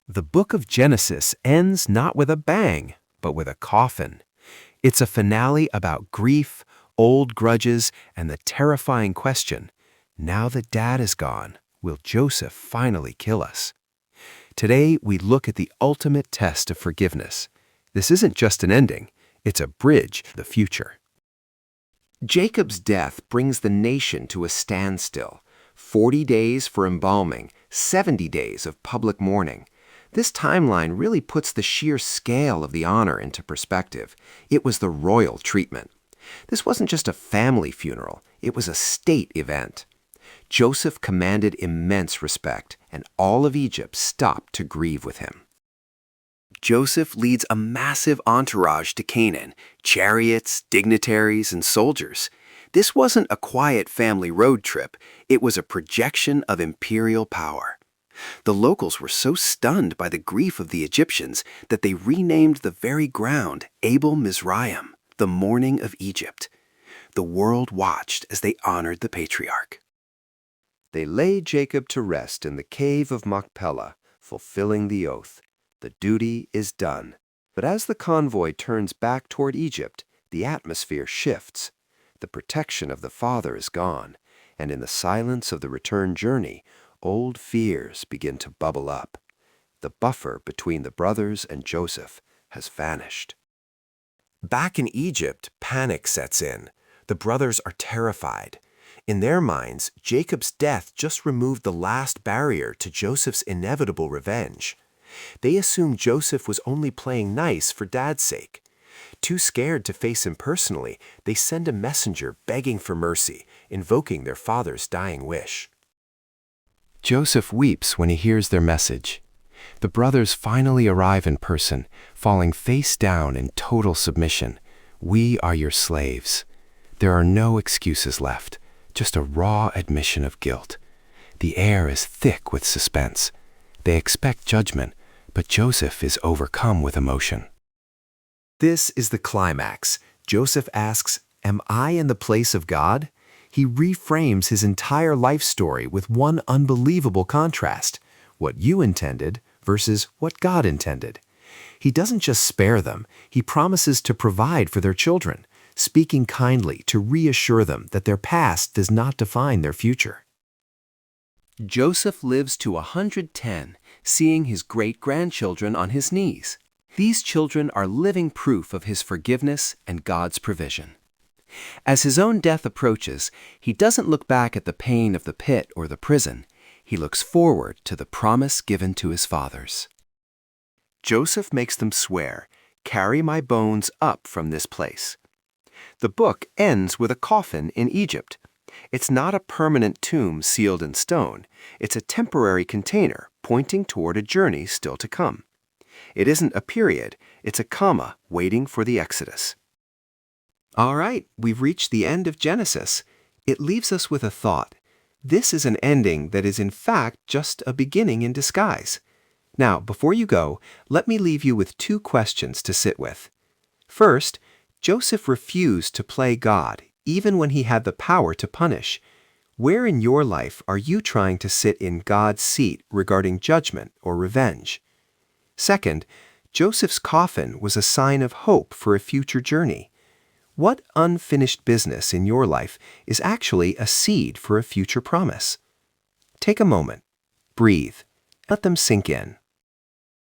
The book of Genesis ends not with a bang, but with a coffin. It's a finale about grief, old grudges, and the terrifying question, now that Dad is gone, will Joseph finally kill us? Today, we look at the ultimate test of forgiveness. This isn't just an ending, it's a bridge to the future. Jacob's death brings the nation to a standstill. 40 days for embalming, 70 days of public mourning. This timeline really puts the sheer scale of the honor into perspective. It was the royal treatment. This wasn't just a family funeral, it was a state event. Joseph commanded immense respect, and all of Egypt stopped to grieve with him. Joseph leads a massive entourage to Canaan, chariots, dignitaries, and soldiers. This wasn't a quiet family road trip, it was a projection of imperial power. The locals were so stunned by the grief of the Egyptians that they renamed the very ground Abel Mizraim, the mourning of Egypt. The world watched as they honored the patriarch. They laid Jacob to rest in the cave of Machpelah, fulfilling the oath. The duty is done. But as the convoy turns back toward Egypt, the atmosphere shifts. The protection of the father is gone, and in the silence of the return journey, old fears begin to bubble up. The buffer between the brothers and Joseph has vanished. Back in Egypt, panic sets in. The brothers are terrified. In their minds, Jacob's death just removed the last barrier to Joseph's inevitable revenge. They assume Joseph was only playing nice for Dad's sake. Too scared to face him personally, they send a messenger begging for mercy, invoking their father's dying wish. Joseph weeps when he hears their message. The brothers finally arrive in person, falling face down in total submission. "We are your slaves." There are no excuses left, just a raw admission of guilt. The air is thick with suspense. They expect judgment, but Joseph is overcome with emotion. This is the climax. Joseph asks, "Am I in the place of God?" He reframes his entire life story with one unbelievable contrast: what you intended versus what God intended. He doesn't just spare them, he promises to provide for their children, speaking kindly to reassure them that their past does not define their future. Joseph lives to 110, seeing his great-grandchildren on his knees. These children are living proof of his forgiveness and God's provision. As his own death approaches, he doesn't look back at the pain of the pit or the prison. He looks forward to the promise given to his fathers. Joseph makes them swear, "Carry my bones up from this place." The book ends with a coffin in Egypt. It's not a permanent tomb sealed in stone. It's a temporary container pointing toward a journey still to come. It isn't a period, it's a comma waiting for the Exodus. All right, we've reached the end of Genesis. It leaves us with a thought. This is an ending that is in fact just a beginning in disguise. Now, before you go, let me leave you with two questions to sit with. First, Joseph refused to play God, even when he had the power to punish. Where in your life are you trying to sit in God's seat regarding judgment or revenge? Second, Joseph's coffin was a sign of hope for a future journey. What unfinished business in your life is actually a seed for a future promise? Take a moment, breathe, let them sink in.